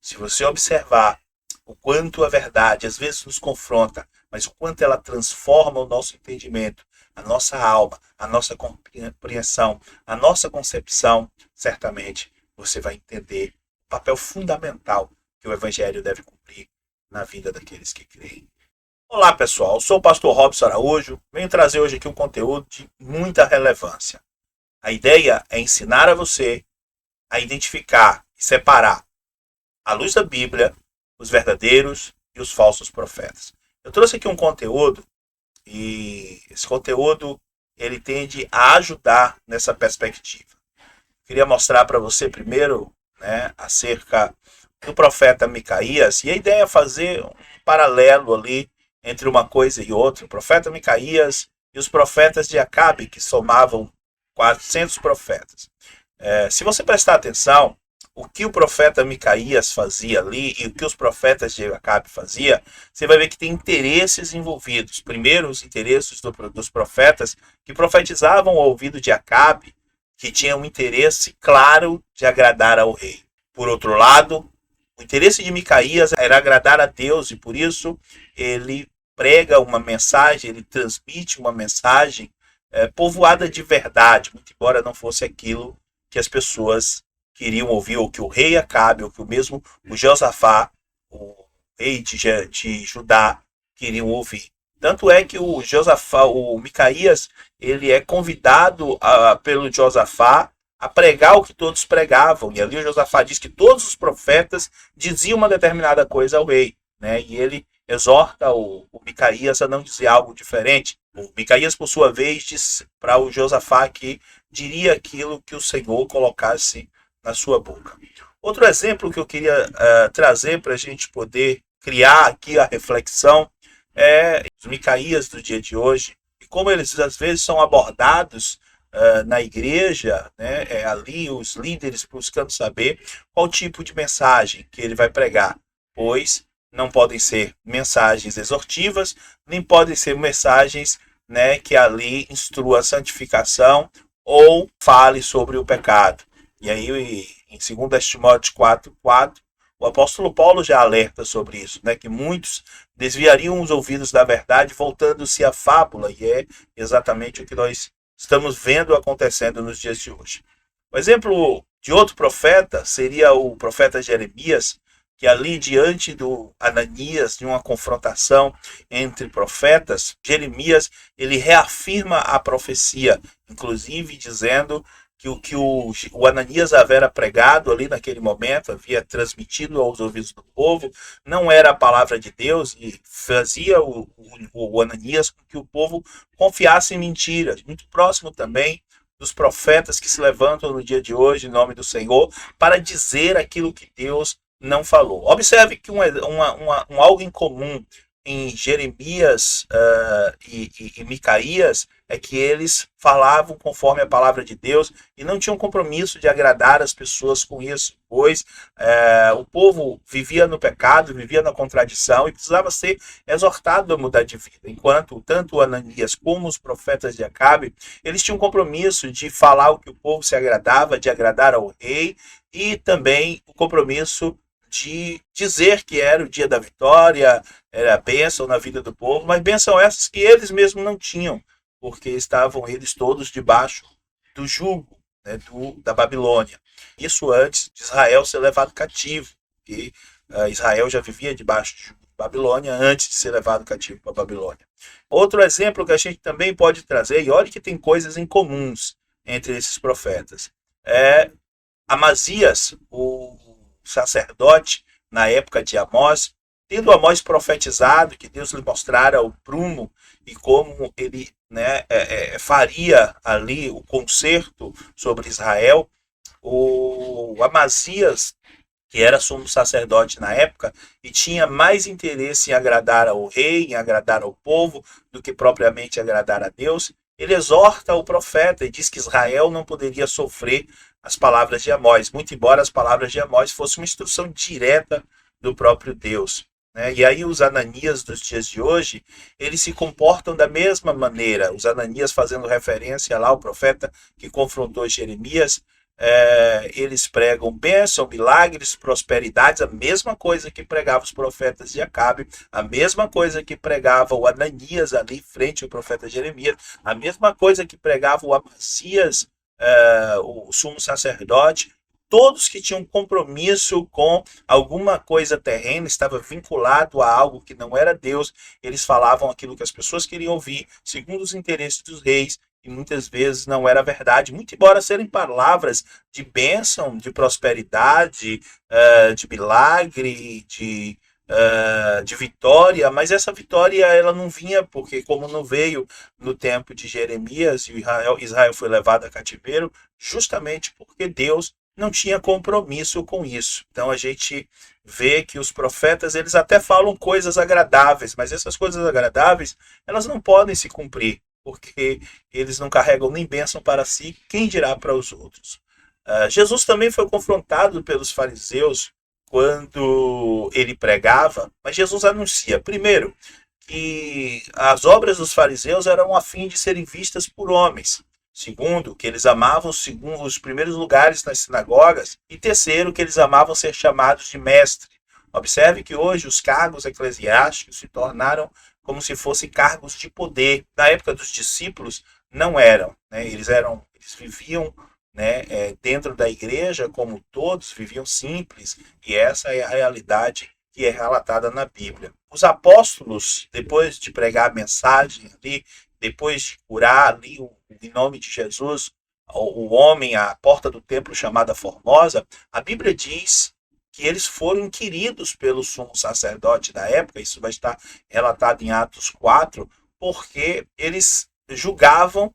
Se você observar o quanto a verdade às vezes nos confronta, mas o quanto ela transforma o nosso entendimento, a nossa alma, a nossa compreensão, a nossa concepção, certamente você vai entender o papel fundamental que o Evangelho deve cumprir na vida daqueles que creem. Olá pessoal, eu sou o pastor Robson Araújo, venho trazer hoje aqui um conteúdo de muita relevância. A ideia é ensinar a você a identificar e separar, à luz da Bíblia, os verdadeiros e os falsos profetas. Eu trouxe aqui um conteúdo e esse conteúdo ele tende a ajudar nessa perspectiva. Queria mostrar para você primeiro, acerca do profeta Micaías, e a ideia é fazer um paralelo ali entre uma coisa e outra. O profeta Micaías e os profetas de Acabe, que somavam 400 profetas. Se você prestar atenção, o que o profeta Micaías fazia ali e o que os profetas de Acabe faziam, você vai ver que tem interesses envolvidos. Primeiro, os interesses dos profetas que profetizavam ao ouvido de Acabe, que tinham um interesse claro de agradar ao rei. Por outro lado, o interesse de Micaías era agradar a Deus e por isso ele prega uma mensagem, ele transmite uma mensagem povoada de verdade, muito embora não fosse aquilo que as pessoas queriam ouvir, ou que o rei Acabe, ou que o mesmo o Josafá, o rei de Judá, queriam ouvir. Tanto é que o Josafá, o Micaías, ele é convidado pelo Josafá a pregar o que todos pregavam. E ali o Josafá diz que todos os profetas diziam uma determinada coisa ao rei, E ele exorta o Micaías a não dizer algo diferente. O Micaías, por sua vez, diz para o Josafá que diria aquilo que o Senhor colocasse na sua boca. Outro exemplo que eu queria trazer para a gente poder criar aqui a reflexão é os Micaías do dia de hoje e como eles às vezes são abordados na igreja, ali os líderes buscando saber qual tipo de mensagem que ele vai pregar, pois não podem ser mensagens exortivas, nem podem ser mensagens que ali instrua a santificação ou fale sobre o pecado. E aí, em 2 Timóteo 4:4, o apóstolo Paulo já alerta sobre isso, que muitos desviariam os ouvidos da verdade, voltando-se à fábula, e é exatamente o que nós estamos vendo acontecendo nos dias de hoje. O exemplo de outro profeta seria o profeta Jeremias, que ali diante do Ananias, de uma confrontação entre profetas, Jeremias ele reafirma a profecia, inclusive dizendo que o que o Ananias havia pregado ali naquele momento, havia transmitido aos ouvidos do povo, não era a palavra de Deus e fazia o Ananias com que o povo confiasse em mentiras. Muito próximo também dos profetas que se levantam no dia de hoje em nome do Senhor para dizer aquilo que Deus não falou. Observe que um algo em comum em Jeremias e Micaías é que eles falavam conforme a palavra de Deus e não tinham compromisso de agradar as pessoas com isso, pois o povo vivia no pecado, vivia na contradição e precisava ser exortado a mudar de vida. Enquanto tanto Ananias como os profetas de Acabe, eles tinham compromisso de falar o que o povo se agradava, de agradar ao rei e também o compromisso de dizer que era o dia da vitória, era a bênção na vida do povo, mas bênção essas que eles mesmos não tinham, porque estavam eles todos debaixo do jugo da Babilônia. Isso antes de Israel ser levado cativo, porque Israel já vivia debaixo do jugo da Babilônia antes de ser levado cativo para a Babilônia. Outro exemplo que a gente também pode trazer, e olha que tem coisas em comuns entre esses profetas, é Amazias, o sacerdote na época de Amós, tendo Amós profetizado que Deus lhe mostrara o prumo e como ele faria ali o conserto sobre Israel, o Amazias, que era sumo sacerdote na época e tinha mais interesse em agradar ao rei, em agradar ao povo, do que propriamente agradar a Deus, ele exorta o profeta e diz que Israel não poderia sofrer as palavras de Amós, muito embora as palavras de Amós fossem uma instrução direta do próprio Deus. E aí os Ananias dos dias de hoje, eles se comportam da mesma maneira. Os Ananias fazendo referência lá ao profeta que confrontou Jeremias, eles pregam bênção, milagres, prosperidades, a mesma coisa que pregavam os profetas de Acabe, a mesma coisa que pregava o Ananias ali em frente ao profeta Jeremias, a mesma coisa que pregava o Amazias, o sumo sacerdote. Todos que tinham compromisso com alguma coisa terrena, estava vinculado a algo que não era Deus, eles falavam aquilo que as pessoas queriam ouvir, segundo os interesses dos reis, e muitas vezes não era verdade, muito embora serem palavras de bênção, de prosperidade, de milagre, de vitória, mas essa vitória ela não vinha porque, como não veio no tempo de Jeremias, e Israel foi levado a cativeiro, justamente porque Deus não tinha compromisso com isso. Então a gente vê que os profetas eles até falam coisas agradáveis, mas essas coisas agradáveis elas não podem se cumprir, porque eles não carregam nem bênção para si, quem dirá para os outros. Jesus também foi confrontado pelos fariseus quando ele pregava, mas Jesus anuncia, primeiro, que as obras dos fariseus eram a fim de serem vistas por homens. Segundo, que eles amavam os primeiros lugares nas sinagogas. E terceiro, que eles amavam ser chamados de mestre. Observe que hoje os cargos eclesiásticos se tornaram como se fossem cargos de poder. Na época dos discípulos, não eram. Né? Eles viviam, né, dentro da igreja, como todos, viviam simples. E essa é a realidade que é relatada na Bíblia. Os apóstolos, depois de pregar a mensagem ali, depois de curar ali, em nome de Jesus, o homem à porta do templo chamada Formosa, a Bíblia diz que eles foram inquiridos pelo sumo sacerdote da época, isso vai estar relatado em Atos 4, porque eles julgavam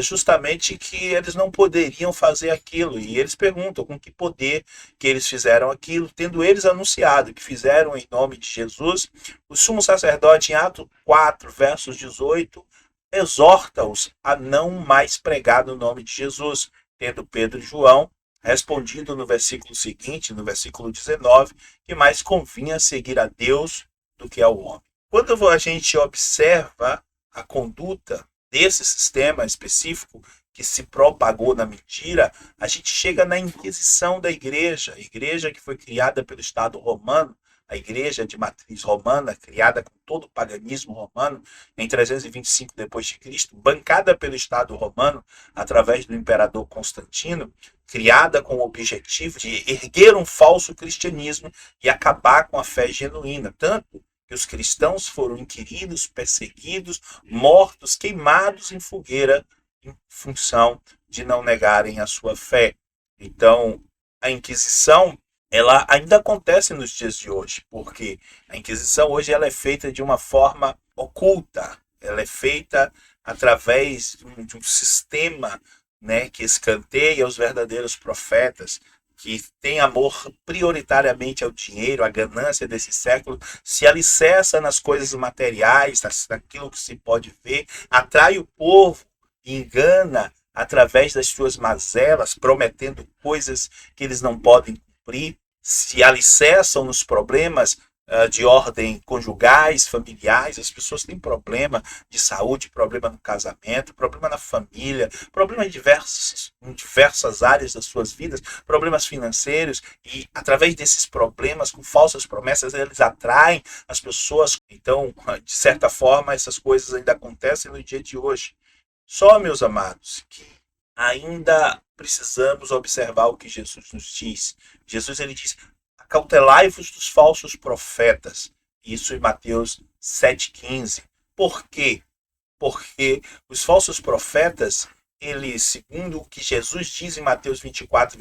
justamente que eles não poderiam fazer aquilo. E eles perguntam com que poder que eles fizeram aquilo, tendo eles anunciado que fizeram em nome de Jesus. O sumo sacerdote, em Atos 4, versos 18, exorta-os a não mais pregar no nome de Jesus, tendo Pedro e João respondido no versículo seguinte, no versículo 19, que mais convinha seguir a Deus do que ao homem. Quando a gente observa a conduta desse sistema específico que se propagou na mentira, a gente chega na Inquisição da Igreja, a igreja que foi criada pelo Estado romano, a igreja de matriz romana, criada com todo o paganismo romano, em 325 d.C., bancada pelo Estado romano, através do imperador Constantino, criada com o objetivo de erguer um falso cristianismo e acabar com a fé genuína, tanto que os cristãos foram inquiridos, perseguidos, mortos, queimados em fogueira, em função de não negarem a sua fé. Então, a Inquisição, ela ainda acontece nos dias de hoje, porque a Inquisição hoje ela é feita de uma forma oculta, ela é feita através de um sistema, né, que escanteia os verdadeiros profetas, que tem amor prioritariamente ao dinheiro, à ganância desse século, se alicerça nas coisas materiais, naquilo que se pode ver, atrai o povo e engana através das suas mazelas, prometendo coisas que eles não podem cumprir, se alicerçam nos problemas de ordem conjugais, familiares. As pessoas têm problema de saúde, problema no casamento, problema na família, problema em diversas áreas das suas vidas, problemas financeiros, e através desses problemas, com falsas promessas, eles atraem as pessoas. Então, de certa forma, essas coisas ainda acontecem no dia de hoje. Só, meus amados, que ainda precisamos observar o que Jesus nos diz. Jesus, ele diz: acautelai-vos dos falsos profetas. Isso em Mateus 7,15. Por quê? Porque os falsos profetas, eles, segundo o que Jesus diz em Mateus 24,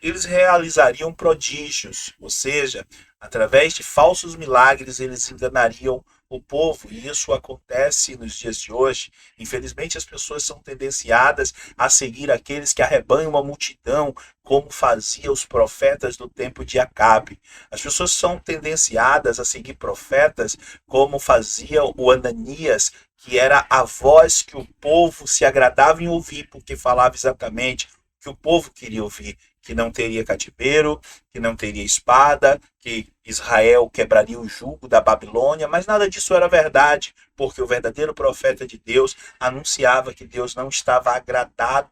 eles realizariam prodígios, ou seja, através de falsos milagres, eles enganariam o povo, e isso acontece nos dias de hoje. Infelizmente, as pessoas são tendenciadas a seguir aqueles que arrebanham uma multidão, como faziam os profetas do tempo de Acabe. As pessoas são tendenciadas a seguir profetas, como fazia o Ananias, que era a voz que o povo se agradava em ouvir, porque falava exatamente o que o povo queria ouvir: que não teria cativeiro, que não teria espada, que Israel quebraria o jugo da Babilônia, mas nada disso era verdade, porque o verdadeiro profeta de Deus anunciava que Deus não estava agradado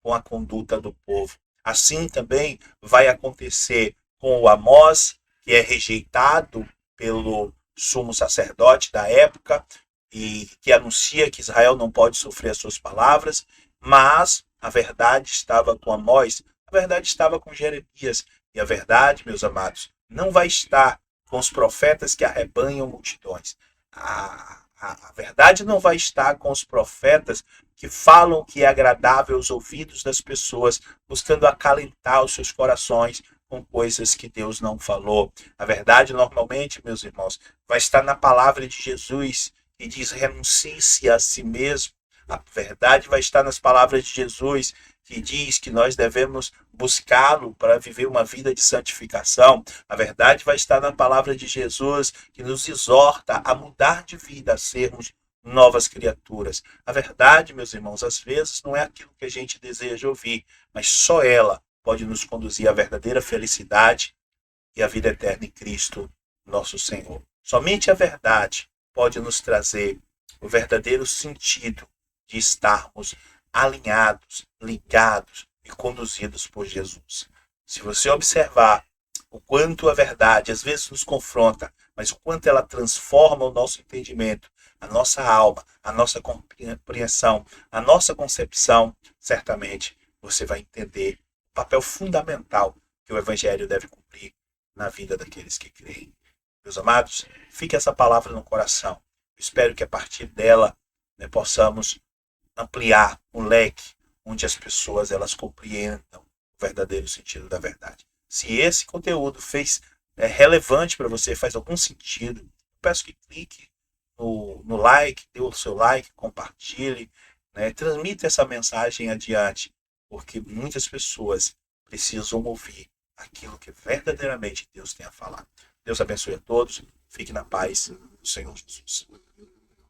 com a conduta do povo. Assim também vai acontecer com o Amós, que é rejeitado pelo sumo sacerdote da época e que anuncia que Israel não pode sofrer as suas palavras, mas a verdade estava com Amós, a verdade estava com Jeremias, e a verdade, meus amados, não vai estar com os profetas que arrebanham multidões. A verdade não vai estar com os profetas que falam o que é agradável aos ouvidos das pessoas, buscando acalentar os seus corações com coisas que Deus não falou. A verdade, normalmente, meus irmãos, vai estar na palavra de Jesus, que diz: renuncie-se a si mesmo. A verdade vai estar nas palavras de Jesus, que diz que nós devemos buscá-lo para viver uma vida de santificação. A verdade vai estar na palavra de Jesus, que nos exorta a mudar de vida, a sermos novas criaturas. A verdade, meus irmãos, às vezes não é aquilo que a gente deseja ouvir, mas só ela pode nos conduzir à verdadeira felicidade e à vida eterna em Cristo, nosso Senhor. Somente a verdade pode nos trazer o verdadeiro sentido de estarmos alinhados, ligados e conduzidos por Jesus. Se você observar o quanto a verdade às vezes nos confronta, mas o quanto ela transforma o nosso entendimento, a nossa alma, a nossa compreensão, a nossa concepção, certamente você vai entender o papel fundamental que o Evangelho deve cumprir na vida daqueles que creem. Meus amados, fique essa palavra no coração. Eu espero que a partir dela possamos ampliar o leque onde as pessoas elas compreendam o verdadeiro sentido da verdade. Se esse conteúdo é relevante para você, faz algum sentido, eu peço que clique no like, dê o seu like, compartilhe, transmita essa mensagem adiante, porque muitas pessoas precisam ouvir aquilo que verdadeiramente Deus tem a falar. Deus abençoe a todos, fique na paz do Senhor Jesus.